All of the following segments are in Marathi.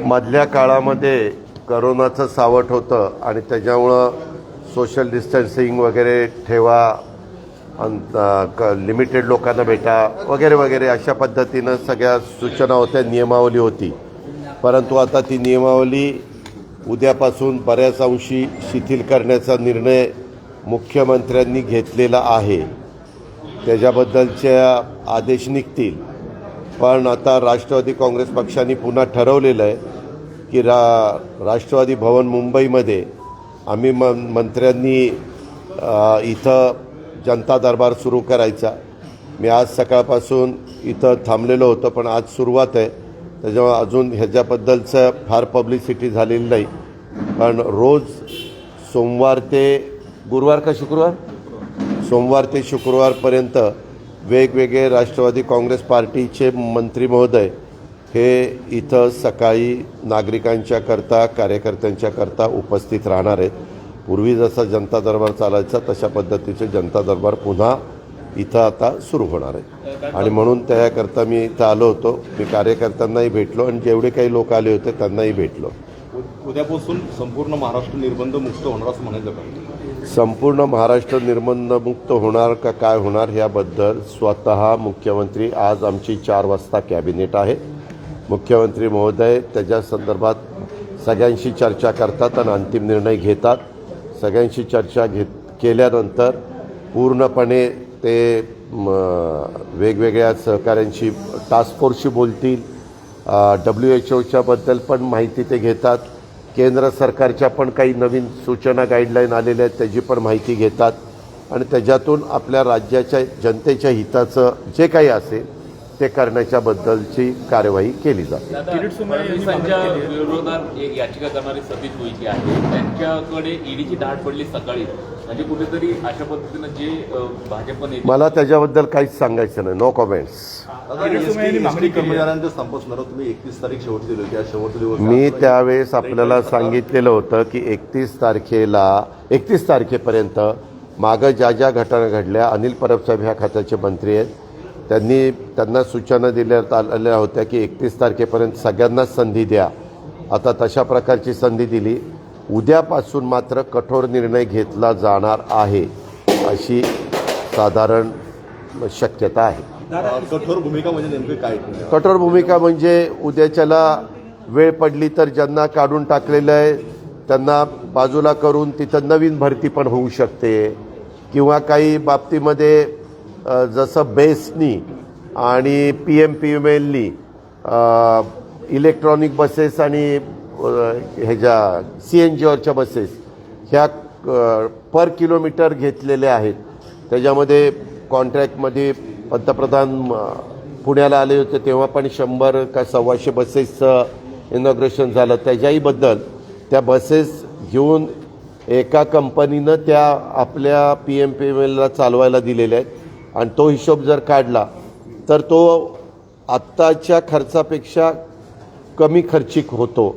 मधल्या काळामध्ये करोनाचं सावट होतं आणि त्याच्यामुळं सोशल डिस्टन्सिंग वगैरे ठेवा, लिमिटेड लोकांना भेटा वगैरे वगैरे अशा पद्धतीनं सगळ्या सूचना होत्या, नियमावली होती. परंतु आता ती नियमावली उद्यापासून बऱ्याच अंशी शिथिल करण्याचा निर्णय मुख्यमंत्र्यांनी घेतलेला आहे. त्याच्याबद्दलच्या आदेश निघतील. पण आता राष्ट्रवादी काँग्रेस पक्षाने पुन्हा ठरवलेलं आहे की राष्ट्रवादी भवन मुंबईमध्ये आम्ही मंत्र्यांनी इथं जनता दरबार सुरू करायचा. मी आज सकाळपासून इथं थांबलेलो होतो, पण आज सुरुवात आहे, त्याच्यामुळे अजून ह्याच्याबद्दलचं फार पब्लिसिटी झालेली नाही. पण रोज सोमवार ते गुरुवार का शुक्रवार, सोमवार ते शुक्रवारपर्यंत वेगवेगळे राष्ट्रवादी काँग्रेस पार्टीचे मंत्री महोदय हे इथं सकाळी नागरिकांच्या करता, कार्यकर्त्यांच्या करता उपस्थित राहणार आहेत. पूर्वी जसा जनता दरबार चालायचा तशा पद्धतीचे जनता दरबार पुन्हा इथं आता सुरू होणार आहे. आणि म्हणून त्याकरता मी इथं आलो होतो. मी कार्यकर्त्यांनाही भेटलो आणि जेवढे काही लोक आले होते त्यांनाही भेटलो. उद्यापासून संपूर्ण महाराष्ट्र निर्बंधमुक्त होणार असं म्हणायचं का? संपूर्ण महाराष्ट्र निर्बंधमुक्त होणार का काय होणार याबद्दल स्वतः मुख्यमंत्री, आज आमची 4 वाजता कॅबिनेट आहे, मुख्यमंत्री महोदय त्याच्या संदर्भात सगळ्यांशी चर्चा करतात आणि अंतिम निर्णय घेतात. सगळ्यांशी चर्चा केल्यानंतर पूर्णपणे ते वेगवेगळ्या सहकाऱ्यांशी, टास्क फोर्सशी बोलतील. WHO बद्दल पण माहिती ते घेतात. केंद्र सरकारच्या पण काही नवीन सूचना, गाईडलाईन आलेल्या आहेत त्याची पण माहिती घेतात आणि त्याच्यातून आपल्या राज्याच्या जनतेच्या हिताचं जे काही असेल ते करण्याच्या बद्दलची कार्यवाही केली जाते. फडणवीसांच्या विरोधात एक याचिका करणारी सतीश उईके आहे, त्यांच्याकडे ईडीची धाड पडली सकाळी. म्हणजे कुठेतरी अशा पद्धतीनं जे भाजपने, मला त्याच्याबद्दल काहीच सांगायचं नाही. No comments. कर्मचाऱ्यांच्या संपसणार तुम्ही 31 तारीख शेवट दिली होती. शेवटच्या दिवस मी त्यावेळेस आपल्याला सांगितलेलं होतं की 31 तारखेपर्यंत मागं ज्या ज्या घटना घडल्या, अनिल परब साहेब ह्या खात्याचे मंत्री आहेत, त्यांना सूचना दिल्यात आलेल्या होत्या की 31 तारखेपर्यंत सगळ्यांनाच संधी द्या. आता तशा प्रकारची संधी दिली. उद्यापासून मात्र कठोर निर्णय घेतला जाणार आहे अशी साधारण शक्यता आहे. कठोर भूमिका म्हणजे नेमकं काय? कठोर भूमिका म्हणजे उद्याच्याला वेळ पडली तर ज्यांना काढून टाकलेलं आहे त्यांना बाजूला करून तिथं नवीन भरती पण होऊ शकते. किंवा काही बाबतीमध्ये जसं बेस्टनी आणि PMPMLनी इलेक्ट्रॉनिक बसेस आणि ह्याच्या CNGवरच्या बसेस ह्या पर किलोमीटर घेतलेल्या आहेत. त्याच्यामध्ये कॉन्ट्रॅक्टमध्ये पंतप्रधान पुण्याला आले होते तेव्हा पण 100 का 125 बसेसचं इनॉग्रेशन झालं. त्याच्याही बद्दल त्या बसेस घेऊन एका कंपनीनं त्या आपल्या PMPMLला चालवायला दिलेल्या आहेत आणि तो हिशोब जर काढला तर तो आत्ताच्या खर्चापेक्षा कमी खर्चिक होतो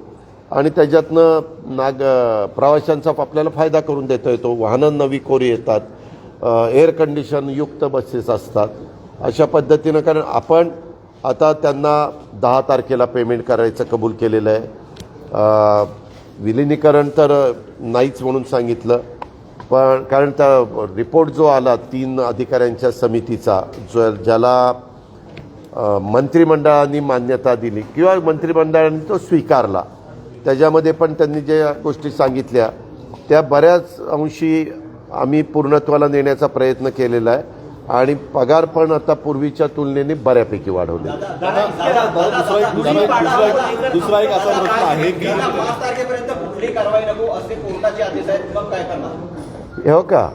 आणि त्याच्यातनं प्रवाशांचा आपल्याला फायदा करून देता येतो. वाहनं नवी कोरी येतात, एअर कंडिशन युक्त बसेस असतात. अशा पद्धतीनं, कारण आपण आता त्यांना 10 तारखेला पेमेंट करायचं कबूल केलेलं आहे. विलिनीकरण तर नाहीच म्हणून सांगितलं, पण कारण त्या रिपोर्ट जो आला 3 अधिकाऱ्यांच्या समितीचा, ज्याला मंत्रिमंडळाने मान्यता दिली किंवा मंत्रिमंडळाने तो स्वीकारला, त्याच्यामध्ये पण त्यांनी ज्या गोष्टी सांगितल्या त्या बऱ्याच अंशी आम्ही पूर्णत्वाला नेण्याचा प्रयत्न केलेला आहे आणि पगार पण आता पूर्वीच्या तुलनेने बऱ्यापैकी वाढवले. दुसरा एक असा प्रश्न आहे की हे हो का,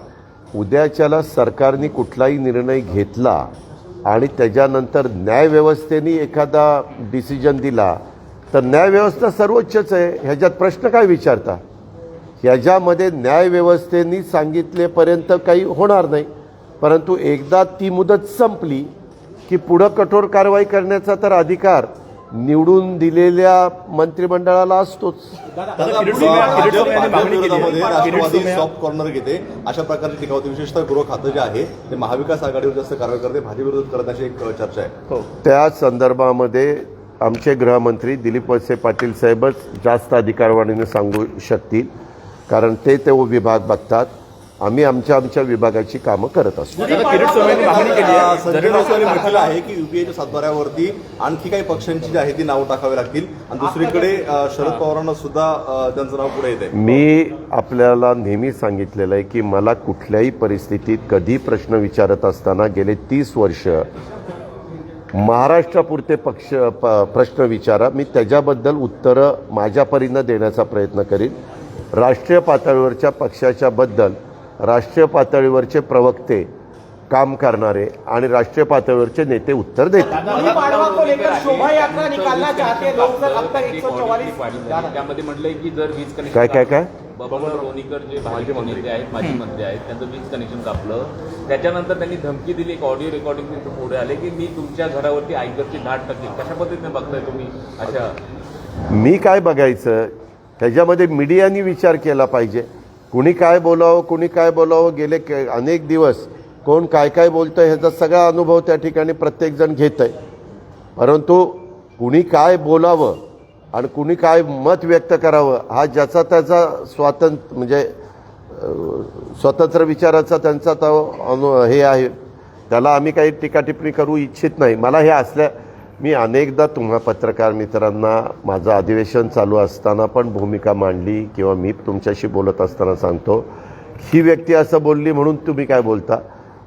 उद्याच्याला सरकारने कुठलाही निर्णय घेतला आणि त्याच्यानंतर न्यायव्यवस्थेने एखादा डिसिजन दिला तर न्यायव्यवस्था सर्वोच्चच आहे. ह्याच्यात प्रश्न काय विचारता? ह्याच्यामध्ये न्यायव्यवस्थेने सांगितलेपर्यंत काही होणार नाही, परंतु एकदा ती मुदत संपली की पुढं कठोर कारवाई करण्याचा तर अधिकार निवडून दिलेल्या मंत्रिमंडळाला असतोच. विरोधामध्ये राष्ट्रवादी सॉफ्ट कॉर्नर घेते अशा प्रकारची टीका होती. विशेषतः गृह खातं जे आहे ते महाविकास आघाडीवर जास्त कारवाई करते, भाजप विरोधात करत अशी एक चर्चा आहे. त्या संदर्भामध्ये आमचे गृहमंत्री दिलीप वळसे पाटील साहेबच जास्त अधिकारवाणीने सांगू शकतील, कारण ते विभाग बघतात. आम्ही आमच्या विभागाची कामं करत असतो. संजय राऊतांनी म्हटलं आहे की युपीएच्या सातबाऱ्यावरती आणखी काही पक्षांची जी आहे ती नावं टाकावी लागतील आणि दुसरीकडे शरद पवारांना सुद्धा त्यांचं नाव पुढे येत आहे. मी आपल्याला नेहमी सांगितलेलं आहे की मला कुठल्याही परिस्थितीत कधी प्रश्न विचारत असताना गेले 30 वर्ष महाराष्ट्रापुरते प्रश्न विचारा, मी त्याच्याबद्दल उत्तरं माझ्या परीनं देण्याचा प्रयत्न करीन. राष्ट्रीय पातळीवरच्या पक्षाच्या बद्दल राष्ट्रीय पातळीवरचे प्रवक्ते, काम करणारे आणि राष्ट्रीय पातळीवरचे नेते उत्तर देतात. त्यामध्ये म्हटलंय की जर वीज कनेक्शन काय बबन लोणीकर जे भाजप नेते आहेत, माजी मंत्री आहेत, त्यांचं वीज कनेक्शन कापलं. त्याच्यानंतर त्यांनी धमकी दिली, एक ऑडिओ रेकॉर्डिंग पुढे आले की मी तुमच्या घरावरती आयकरची 10% कशा पद्धतीने बघताय तुम्ही? अशा मी काय बघायचं, त्याच्यामध्ये मीडियानी विचार केला पाहिजे. कुणी काय बोलावं गेले अनेक दिवस कोण काय बोलतंय ह्याचा सगळा अनुभव त्या ठिकाणी प्रत्येकजण घेत आहे. परंतु कुणी काय बोलावं आणि कुणी काय मत व्यक्त करावं हा ज्याचा त्याचा स्वतंत्र विचाराचा त्यांचा हे आहे, त्याला आम्ही काही टीका टिप्पणी करू इच्छित नाही. मला हे मी अनेकदा तुम्हा पत्रकार मित्रांना माझं अधिवेशन चालू असताना पण भूमिका मांडली किंवा मी तुमच्याशी बोलत असताना सांगतो, ही व्यक्ती असं बोलली म्हणून तुम्ही काय बोलता.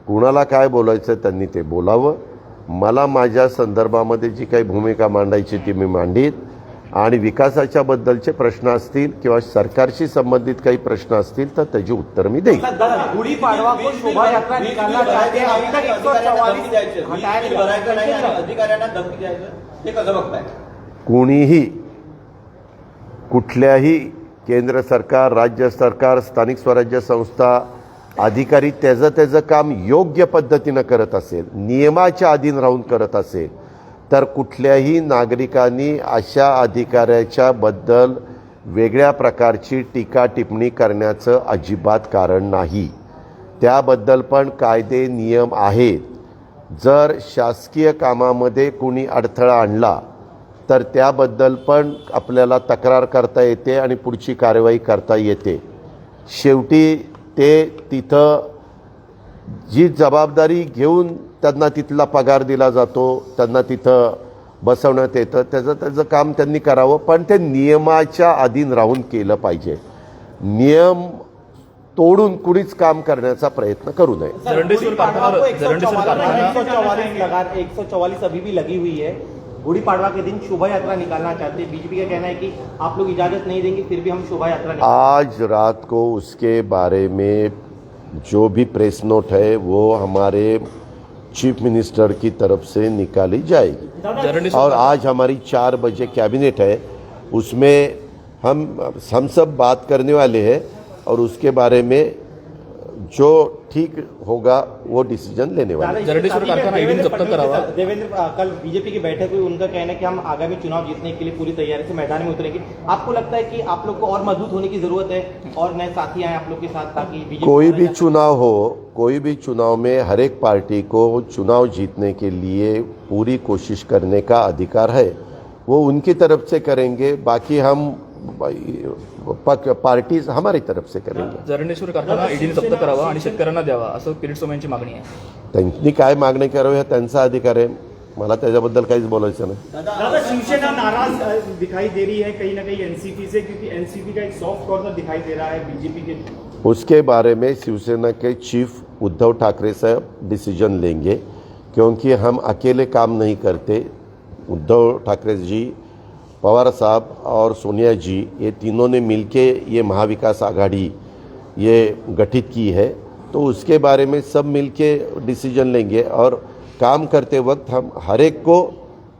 कुणाला काय बोलायचं त्यांनी ते बोलावं. मला माझ्या संदर्भामध्ये जी काही भूमिका मांडायची ती मी मांडीत आणि विकासाच्या बद्दलचे प्रश्न असतील किंवा सरकारशी संबंधित काही प्रश्न असतील तर त्याची उत्तर मी देईन. कोणीही कुठल्याही केंद्र सरकार, राज्य सरकार, स्थानिक स्वराज्य संस्था अधिकारी त्याचं काम योग्य पद्धतीनं करत असेल, नियमाच्या अधीन राहून करत असेल तर कुठल्याही नागरिकांनी अशा अधिकाऱ्याच्या बद्दल वेगळ्या प्रकारची टीका टिप्पणी करण्याचं अजिबात कारण नाही. त्याबद्दल पण कायदे नियम आहेत. जर शासकीय कामामध्ये कुणी अडथळा आणला तर त्याबद्दल पण आपल्याला तक्रार करता येते आणि पुढची कारवाई करता येते. शेवटी ते तिथं जी जबाबदारी घेऊन त्यांना तिथला पगार दिला जातो, त्यांना तिथं बसवण्यात येतं, त्याचं काम त्यांनी करावं, पण ते नियमाच्या अधीन राहून केलं पाहिजे. नियम तोडून कुणीच काम करण्याचा प्रयत्न करू नये. 144 अभी भी लगी हुई है. गुड़ी पाड़वा के दिन शोभा यात्रा निकालना चाहते हैं. बीजेपी का कहना है कि आप लोग इजाजत नहीं देंगे फिर भी हम शोभा यात्रा आज रात को उसके बारे में जो भी प्रेस नोट है वो हमारे चीफ मिनिस्टर की तरफ से निकाली जाएगी. और आज हमारी 4 बजे कैबिनेट है, उसमें हम सब बात करने वाले हैं और उसके बारे में जो ठीक होगा वो डिसीजन लेने वाले. देवेंद्र, कल बीजेपी की बैठक हुई, उनका कहना है कि हम आगामी चुनाव जीतने के लिए पूरी तैयारी से मैदान में उतरेंगे. आपको लगता है कि आप लोग को और मजबूत होने की जरूरत है और नए साथी आए आप लोग के साथ ताकि कोई भी चुनाव में हर एक पार्टी को चुनाव जीतने के लिए पूरी कोशिश करने का अधिकार है. वो उनकी तरफ से करेंगे, बाकी हम पार्टी हमारी तरफ से करेंगे. जरंडेश्वर कारखाना ईडीने जप्त करावा आणि शेतकऱ्यांना द्यावा असं किरीट सोमय्यांची मागणी आहे. त्यांनी काय मागणी करावी हा त्यांचा अधिकार आहे, मला त्याच्याबद्दल काहीच बोलायचं नाही. दादा, शिवसेना नाराज दिखाई दे रही है कहीं ना कहीं एनसीपी से, क्योंकि एनसीपी का एक सॉफ्ट कॉर्नर दिखाई दे रहा है बीजेपी के. उसके बारे में शिवसेना के चीफ उद्धव ठाकरे साहब डिसीजन लेंगे, क्योंकि हम अकेले काम नहीं करते. उद्धव ठाकरे जी, पवार साहब और सोनिया जी, ये तीनों ने मिलके ये महाविकास आघाड़ी ये गठित की है, तो उसके बारे में सब मिलके डिसीजन लेंगे. और काम करते वक्त हम हर एक को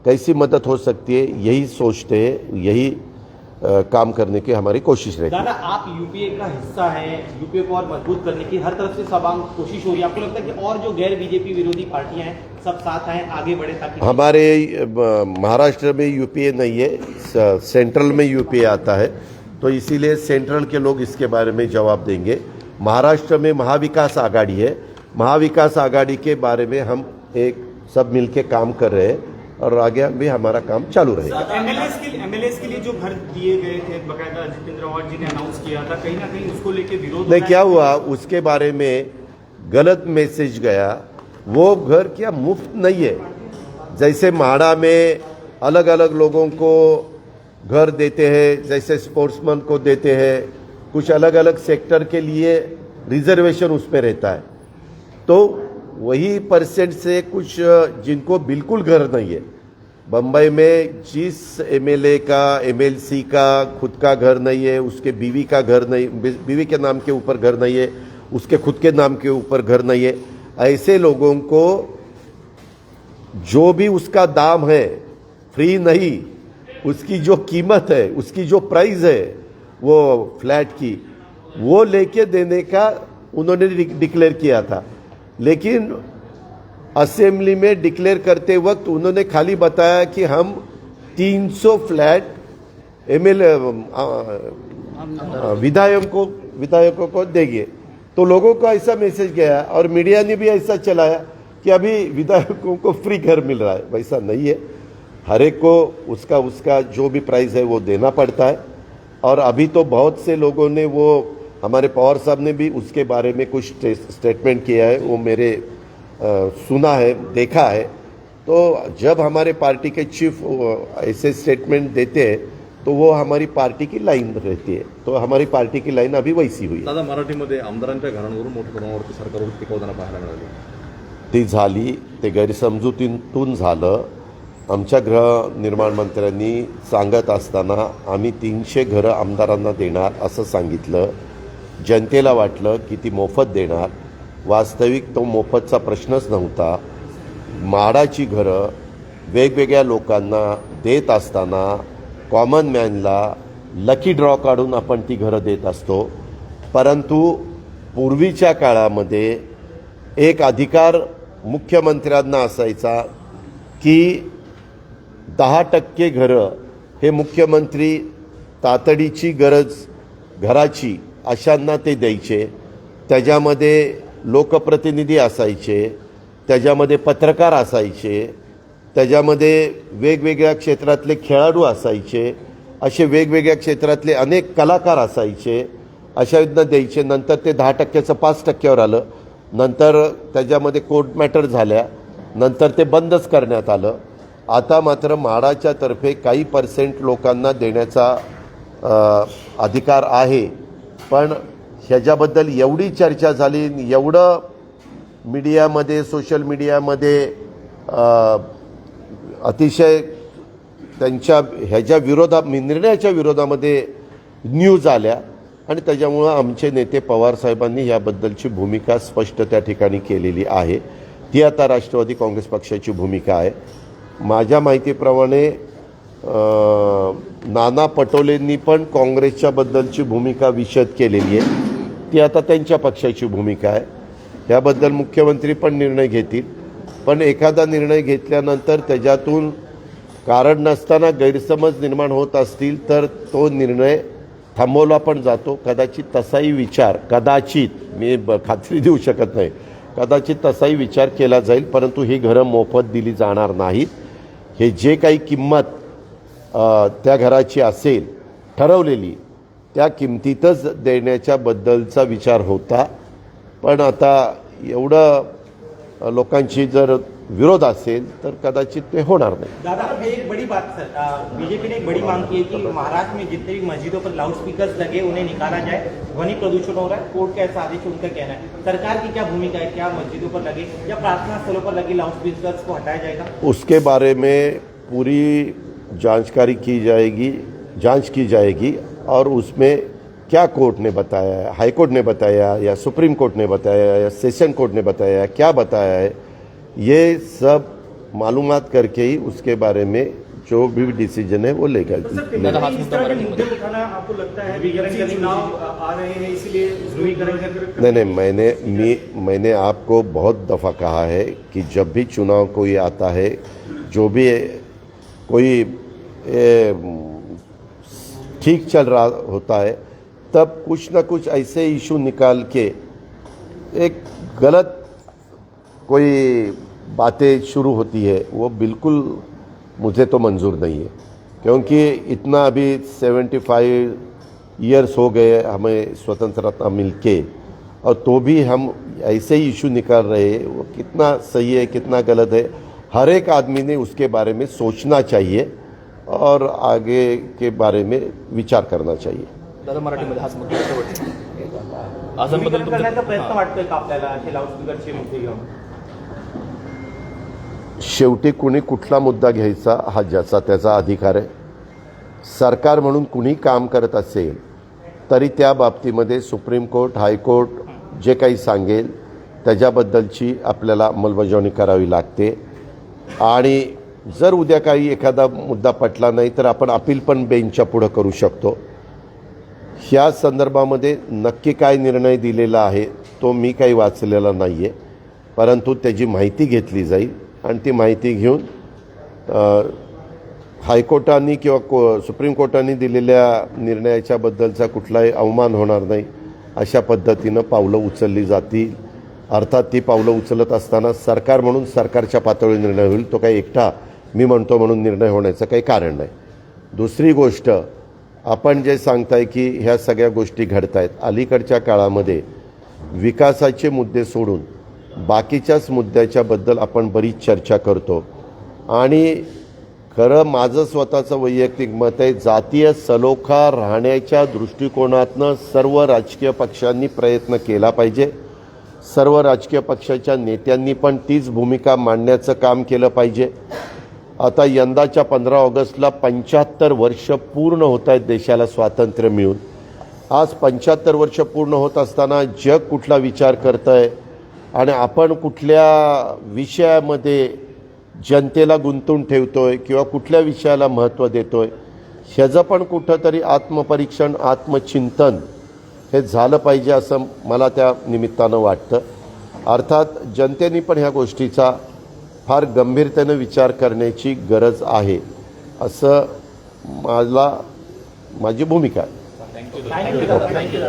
कैसी मदद हो सकती है यही सोचते हैं, यही काम करने की हमारी कोशिश रहती है। दादा, आप यूपीए का हिस्सा हैं, यूपीए को और मजबूत करने की हर तरफ से सवांग कोशिश हो रही है। आपको लगता है कि और जो गैर बीजेपी विरोधी पार्टियां हैं सब साथ आए, आगे बढ़े, ताकि हमारे महाराष्ट्र में यूपीए नहीं है, सेंट्रल में यूपीए आता है, तो इसीलिए सेंट्रल के लोग इसके बारे में जवाब देंगे। महाराष्ट्र में महाविकास आघाड़ी है, महाविकास आघाड़ी के बारे में हम एक सब मिलके काम कर रहे हैं और आगे भी हमारा काम चालू रहेगा। एमएलएस के लिए जो घर दिए गए थे, बकायदा जितेंद्र आवाड जी ने अनाउंस किया था, कहीं ना कहीं उसको लेके विरोध नहीं, क्या हुआ उसके बारे में गलत मैसेज गया। वो घर क्या मुफ्त नहीं है। जैसे म्हाडा में अलग अलग लोगों को घर देते हैं, जैसे स्पोर्ट्समैन को देते हैं, कुछ अलग अलग सेक्टर के लिए रिजर्वेशन उस पर रहता है, तो वही परसेंट से कुछ जिनको बिल्कुल घर नहीं है। बम्बई में जिस एमएलए का, एमएलसी का खुद का घर नहीं है, उसके बीवी का घर नहीं, बीवी के नाम के ऊपर घर नहीं है, उसके खुद के नाम के ऊपर घर नहीं है, ऐसे लोगों को जो भी उसका दाम है, फ्री नहीं, उसकी जो कीमत है, उसकी जो प्राइस है वो फ्लैट की, वो लेके देने का उन्होंने डिक्लेयर किया था। लेकिन असेंबली में डिक्लेयर करते वक्त उन्होंने खाली बताया कि हम 300 फ्लैट एमएलए विधायकों को देंगे। तो लोगों को ऐसा मैसेज गया और मीडिया ने भी ऐसा चलाया कि अभी विधायकों को फ्री घर मिल रहा है। वैसा नहीं है, हर एक को उसका जो भी प्राइस है वो देना पड़ता है। और अभी तो बहुत से लोगों ने, वो हमारे पवार साहब ने भी उसके बारे में कुछ स्टेटमेंट किया है, वो मेरे सुना है, देखा है। तो जब हमारे पार्टी के चीफ ऐसे स्टेटमेंट देते हैं तो वो हमारी पार्टी की लाईन रहती है, तो हमारी पार्टी की लाईन अभी वैसी हुई है। दादा, मराठीमध्ये आमदारांच्या घरांवरून मोठ्या प्रमाणावरती सरकारवर टीका होताना पाहायला मिळाली। ती झाली, ते गैरसमजुतीतून झालं। आमच्या गृहनिर्माण मंत्र्यांनी सांगत असताना आम्ही 300 घरं आमदारांना देणार असं सांगितलं। जनतेला वाटलं की ती मोफत देणार, वास्तविक तो मोफतचा प्रश्नच नव्हता। म्हाडाची घरं वेगवेगळ्या लोकांना देत असताना कॉमन मॅनला लकी ड्रॉ काढून आपण ती घरं देत असतो, परंतु पूर्वीच्या काळामध्ये एक अधिकार मुख्यमंत्र्यांना असायचा की 10% घरं हे मुख्यमंत्री तातडीची गरज घराची अशांना ते द्यायचे। त्याच्यामध्ये लोकप्रतिनिधी असायचे, त्याच्यामध्ये पत्रकार असायचे, त्याच्यामध्ये वेगवेगळ्या क्षेत्रातले खेळाडू असायचे, असे वेगवेगळ्या क्षेत्रातले अनेक कलाकार असायचे, अशांना द्यायचे। नंतर ते 10%चं 5%वर आलं, नंतर त्याच्यामध्ये कोर्ट मॅटर झाल्या, नंतर ते बंदच करण्यात आलं। आता मात्र म्हाडाच्या तर्फे काही % लोकांना देण्याचा अधिकार आहे, पण ह्याच्याबद्दल एवढी चर्चा झाली, एवढं मीडियामध्ये, सोशल मीडियामध्ये अतिशय त्यांच्या ह्याच्या निर्णयाच्या विरोधामध्ये न्यूज आल्या आणि त्याच्यामुळं आमचे नेते पवार साहेबांनी याबद्दलची भूमिका स्पष्ट त्या ठिकाणी केलेली आहे। ती आता राष्ट्रवादी काँग्रेस पक्षाची भूमिका आहे। माझ्या माहितीप्रमाणे नाना पटोलेंनी पण काँग्रेसच्या बद्दलची भूमिका विशद केलेली आहे, ती आता त्यांच्या पक्षाची भूमिका आहे। याबद्दल मुख्यमंत्री पण निर्णय घेतील, पण एखादा निर्णय घेतल्यानंतर त्याच्यातून कारण नसताना गैरसमज निर्माण होत असतील तर तो निर्णय थांबवला पण जातो। कदाचित तसाही विचार, कदाचित, मी खात्री देऊ शकत नाही, कदाचित तसाही विचार केला जाईल, परंतु ही घरं मोफत दिली जाणार नाहीत। हे जे काही किंमत त्या घराची असेल ठरवलेली, त्या किमतीतच देण्याच्या बद्दलचा विचार होता, पण आता एवढं लोकांची जर विरोध असेल तर कदाचित ते होणार नाही। दादा, एक बड़ी बात सर, बीजेपी ने एक बड़ी मांग की है कि महाराष्ट्र में जितने भी मस्जिदों पर लाउड स्पीकर्स लगे उन्हें निकाला जाए, ध्वनि प्रदूषण हो रहा है। कोर्ट का ऐसा आदेश है, उनका कहना है। सरकार की क्या भूमिका है, क्या मस्जिदों पर लगे या प्रार्थना स्थलों पर लगे लाउड स्पीकर्स को हटाया जाएगा? उसके बारे में पूरी जांच की जाएगी और उसमें क्या कोर्ट ने बताया है, हाई कोर्ट ने बताया या सुप्रीम कोर्ट ने बताया या सेशन कोर्ट ने बताया है, क्या बताया है, ये सब मालूमात करके ही उसके बारे में जो भी डिसीजन है वो लेगा तो सर कहीं ना कहीं इस तरह के मुद्दे उठाना आपको लगता है कि चुनाव आ रहे हैं इसलिए ध्रुवीकरण करके नहीं, मैंने आपको बहुत दफ़ा कहा है कि जब भी चुनाव कोई आता है, जो भी कोई ठीक चल रहा होता है, तब कुछ ना कुछ ऐसे इशू निकाल के एक गलत कोई बातें शुरू होती है, वो बिल्कुल मुझे तो मंजूर नहीं है। क्योंकि इतना अभी 75 ईयर्स हो गए हमें स्वतंत्रता मिलके, और तो भी हम ऐसे ही इशू निकाल रहे हैं, वो कितना सही है कितना गलत है, हर एक आदमी ने उसके बारे में सोचना चाहिए और आगे के बारे में विचार करना चाहिए। दादा मराठीमध्ये हाच मुद्दा शेवटचा. आसामबद्दल ध्रुवीकरण करण्याचा तुमचं प्रयत्न वाटतोय का आपल्याला असे लाऊडस्पीकरचे मुद्दे घेऊन? शेवटी कुणी कुठला मुद्दा घ्यायचा हा ज्याचा त्याचा अधिकार आहे. सरकार म्हणून कुणी काम करत असेल तरी त्या बाबतीमध्ये सुप्रीम कोर्ट, हायकोर्ट जे काही सांगेल त्याच्याबद्दलची आपल्याला अंमलबजावणी करावी लागते. आणि जर उद्या काही एखादा मुद्दा पटला नाही तर आपण अपील पण बेंचच्या पुढं करू शकतो. ह्या संदर्भामध्ये नक्की काय निर्णय दिलेला आहे तो मी काही वाचलेला नाही आहे, परंतु त्याची माहिती घेतली जाईल आणि ती माहिती घेऊन हायकोर्टाने किंवा सुप्रीम कोर्टाने दिलेल्या निर्णयाच्याबद्दलचा कुठलाही अवमान होणार नाही अशा पद्धतीनं पावलं उचलली जातील. अर्थात ती पावलं उचलत असताना सरकार म्हणून सरकारच्या पातळीवर निर्णय होईल, तो काही एकटा मी म्हणतो म्हणून निर्णय होण्याचं काही कारण नाही. दुसरी गोष्ट, आपण जे सांगताय की ह्या सगळ्या गोष्टी घडत आहेत, अलीकडच्या काळामध्ये विकासाचे मुद्दे सोडून बाकीच्याच मुद्द्याच्याबद्दल आपण बरीच चर्चा करतो. आणि खरं माझं स्वतःचं वैयक्तिक मत आहे, जातीय सलोखा राहण्याच्या दृष्टिकोनातनं सर्व राजकीय पक्षांनी प्रयत्न केला पाहिजे. सर्व राजकीय पक्षाच्या नेत्यांनी पण तीच भूमिका मांडण्याचं काम केलं पाहिजे. आता यंदाच्या 15 ऑगस्टला 75 वर्ष पूर्ण होत आहेत देशाला स्वातंत्र्य मिळून. आज 75 वर्ष पूर्ण होत असताना जग कुठला विचार करतं आहे आणि आपण कुठल्या विषयामध्ये जनतेला गुंतून ठेवतोय किंवा कुठल्या विषयाला महत्त्व देतोय, ह्याचं पण कुठंतरी आत्मपरीक्षण, आत्मचिंतन हे झालं पाहिजे असं मला त्या निमित्तानं वाटतं. अर्थात जनतेने पण ह्या गोष्टीचा फार गंभीरतेनं विचार करण्याची गरज आहे असं माझी भूमिका आहे. थँक्यू.